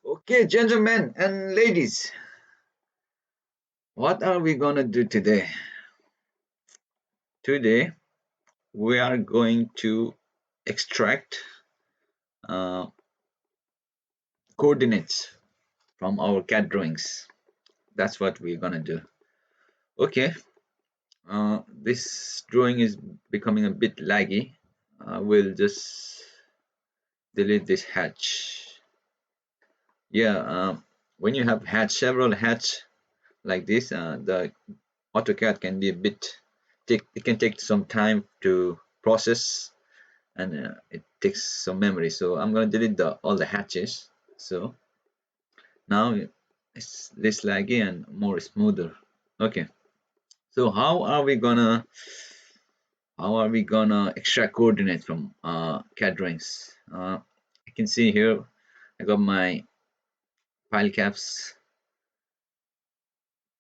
Okay, gentlemen and ladies, what are we gonna do today? Today, we are going to extract uh, coordinates from our CAD drawings. That's what we're gonna do. Okay, this drawing is becoming a bit laggy. We'll just delete this hatch. Yeah, when you have hatch, several hatch like this, the AutoCAD can be a bit it can take some time to process, and it takes some memory. So I'm gonna delete all the hatches. So now it's less laggy and more smoother. Okay. So how are we gonna extract coordinates from CAD drawings? You can see here I got my file caps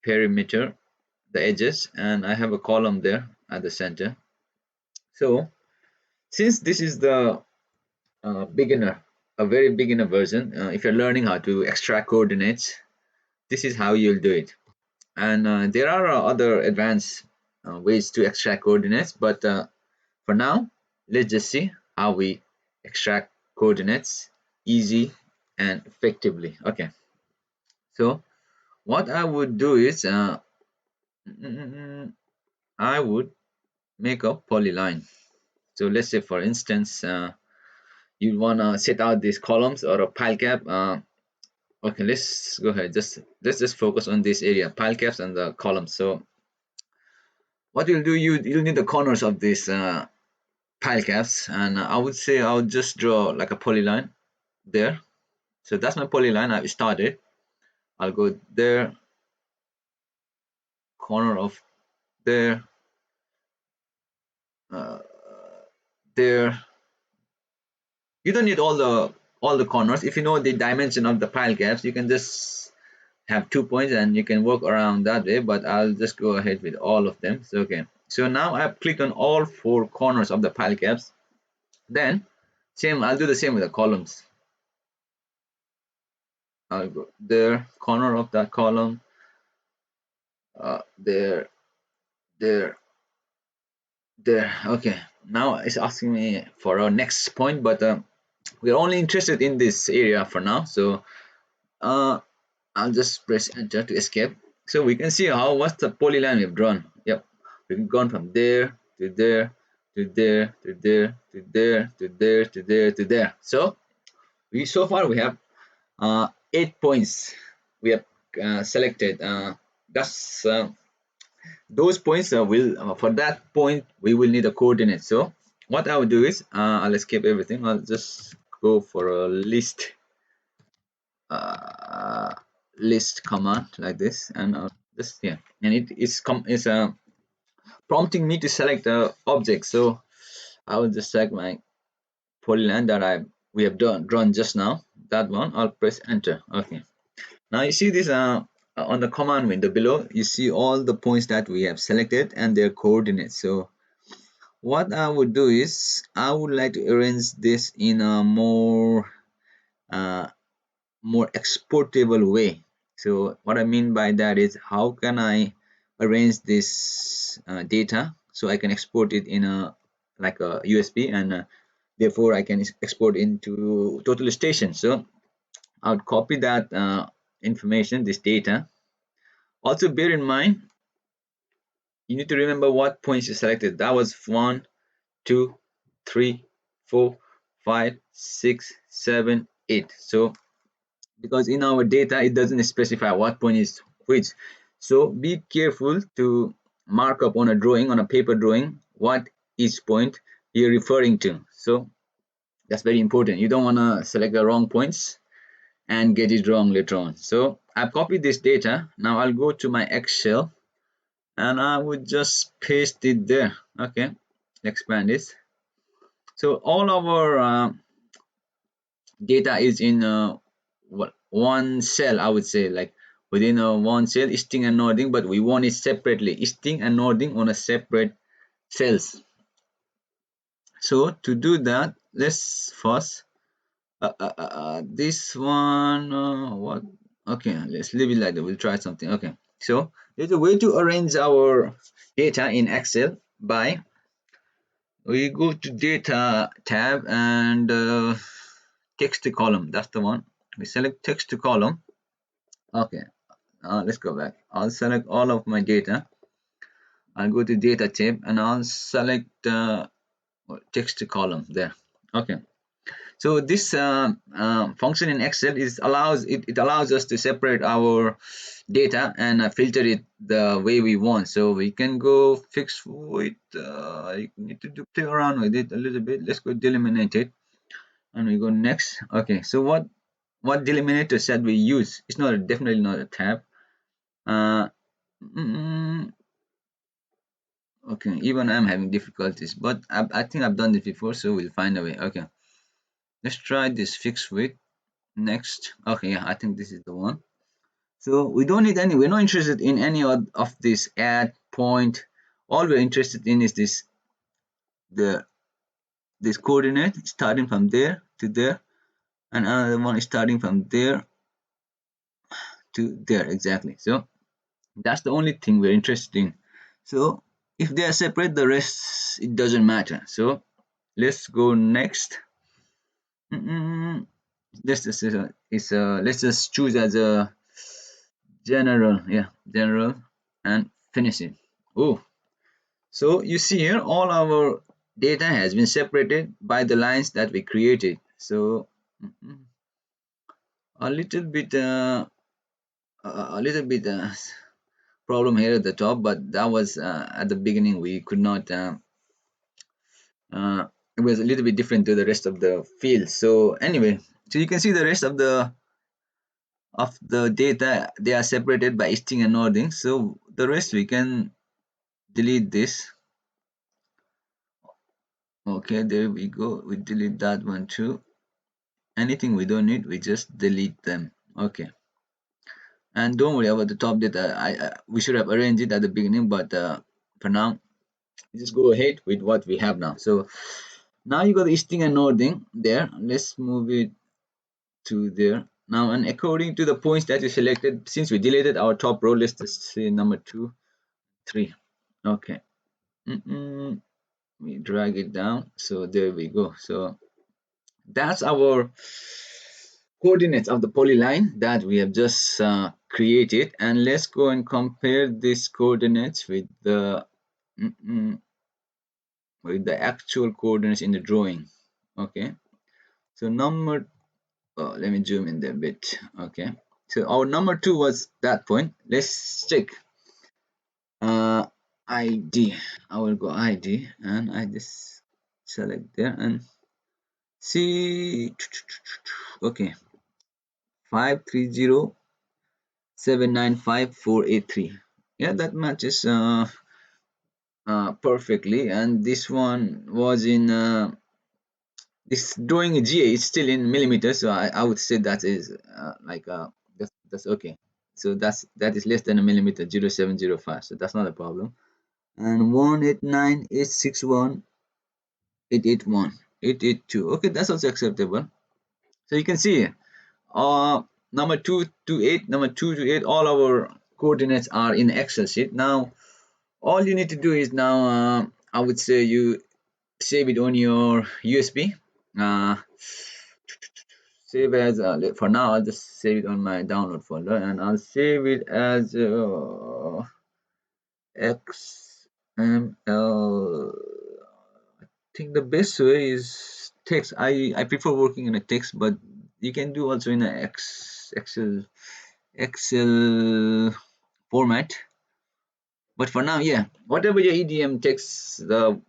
perimeter, the edges, and I have a column there at the center. So since this is the beginner, a very beginner version, if you're learning how to extract coordinates, this is how you'll do it. And there are other advanced ways to extract coordinates, but for now, let's just see how we extract coordinates easy and effectively. Okay, so what I would do is I would make a polyline. So let's say, for instance, you wanna set out these columns or a pile cap. Okay, let's go ahead. Let's just focus on this area, pile caps and the columns. So what you'll do, you'll need the corners of these pile caps, and I would say I'll just draw like a polyline there. So that's my polyline. I've started. I'll go there, corner of there, uh, there. You don't need all the corners. If you know the dimension of the pile caps, you can just have 2 points and you can work around that way, but I'll just go ahead with all of them. So okay, so now I've clicked on all four corners of the pile caps. Then I'll do the same with the columns. I'll go there, corner of that column, there, there, there. Okay, now it's asking me for our next point, but we're only interested in this area for now. So uh, I'll just press enter to escape. So we can see what's the polyline we've drawn. Yep, we've gone from there to there to there to there to there to there to there to there. So so far we have 8 points we have selected. That's those points will for that point we will need a coordinate. So what I will do is I'll escape everything. I'll just go for a uh, list command like this, and I'll just yeah, and it is prompting me to select a object. So I will just select my polyline that we have drawn just now. That one, I'll press enter. Okay. Now you see this on the command window below. You see all the points that we have selected and their coordinates. So what I would do is I would like to arrange this in a uh, more exportable way. So what I mean by that is, how can I arrange this data so I can export it in a like a USB, and therefore I can export into total station. So I would copy that information, this data. Also bear in mind, you need to remember what points you selected. That was 1, 2, 3, 4, 5, 6, 7, 8. So because in our data it doesn't specify what point is which, so be careful to mark up on a drawing, on a paper drawing, what each point you're referring to. So that's very important. You don't want to select the wrong points and get it wrong later on. So I've copied this data. Now I'll go to my Excel and I would just paste it there. Okay, expand this. So all our data is in one cell, I would say, like within one cell, easting and nodding, but we want it separately, easting and nodding on a separate cells. So to do that, let's first This one, what? Okay, let's leave it like that. We'll try something. Okay, so there's a way to arrange our data in Excel by we go to data tab and text to column. That's the one. We select text to column. Okay, let's go back. I'll select all of my data. I'll go to data tab and I'll select text to column there. Okay. So this function in Excel it allows us to separate our data and filter it the way we want. So we can go fix with I need to do play around with it a little bit. Let's go deliminate it and we go next. Okay, so what delimiter said we use? It's not definitely not a tab. Uh, mm, okay, even I'm having difficulties, but I think I've done this before, so we'll find a way. Okay, let's try this fix with. Next. Okay, yeah, I think this is the one. So we don't need any, we're not interested in any of this add point. All we're interested in is the this coordinate starting from there to there, and another one is starting from there to there exactly. So that's the only thing we're interested in. So if they are separate, the rest it doesn't matter. So let's go next. Let's just let's just choose as a general, yeah, general, and finish it. Oh, so you see here all our data has been separated by the lines that we created. So a little bit a little bit problem here at the top, but that was at the beginning we could not it was a little bit different to the rest of the field. So anyway, so you can see the rest of the data, they are separated by easting and northing. So the rest we can delete this. Okay, there we go. We delete that one too. Anything we don't need, we just delete them. Okay, and don't worry about the top data. We should have arranged it at the beginning, but for now, just go ahead with what we have now. So now you got the easting and northing there. Let's move it to there now. And according to the points that you selected, since we deleted our top row, let's just say number 2, 3. Okay. We drag it down. So there we go. So that's our coordinates of the polyline that we have just created, and let's go and compare these coordinates with the actual coordinates in the drawing. Okay, so number let me zoom in there a bit. Okay, so our number 2 was that point. Let's check ID. I will go ID and I just select there and see. Okay, 530795483. Yeah, that matches perfectly. And this one was in this drawing a GA is still in millimeters, so I would say that is that's okay. So that is less than a millimeter, 0705. So that's not a problem. And 189861881 Okay, that's also acceptable. So you can see number 2 to 8, number 2 to 8, all our coordinates are in Excel sheet. Now all you need to do is now I would say you save it on your USB. Save as for now I'll just save it on my download folder, and I'll save it as XML. I think the best way is text. I prefer working in a text, but you can do also in a Excel format. But for now, yeah, whatever your EDM text the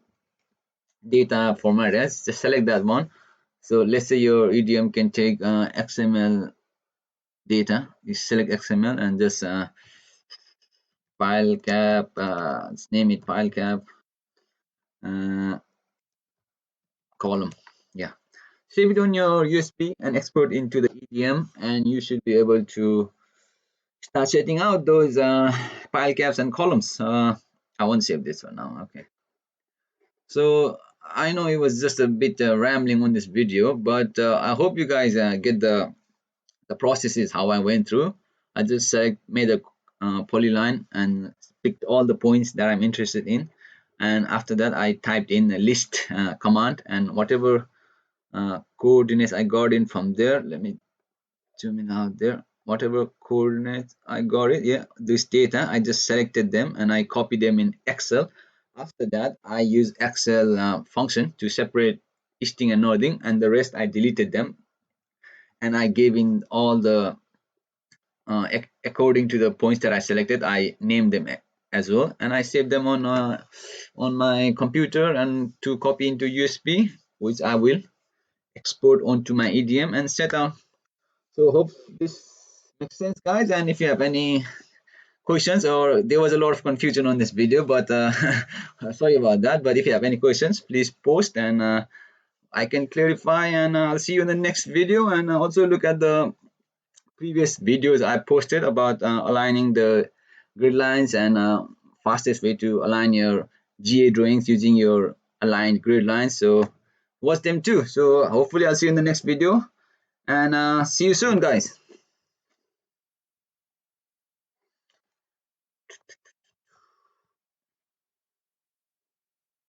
data format is, just select that one. So let's say your EDM can take XML data. You select XML and just file cap, let's name it file cap uh, column. Yeah, save it on your USB and export into the EDM, and you should be able to start setting out those file caps and columns. I won't save this one now. Okay, so I know it was just a bit rambling on this video, but I hope you guys get the process is how I went through. I just made a polyline and picked all the points that I'm interested in, and after that I typed in a list command, and whatever coordinates I got in from there. Let me zoom in out there. Whatever coordinates I got it, yeah, this data I just selected them and I copy them in Excel. After that I use Excel function to separate easting and northing, and the rest I deleted them and I gave in all the according to the points that I selected. I named them as well, and I saved them on my computer and to copy into USB, which I will export onto my EDM and set out. So hope this makes sense, guys. And if you have any questions, or there was a lot of confusion on this video, but sorry about that. But if you have any questions, please post, and I can clarify. And I'll see you in the next video. And also look at the previous videos I posted about aligning the grid lines and fastest way to align your GA drawings using your aligned grid lines. So watch them too. So hopefully I'll see you in the next video, and see you soon, guys.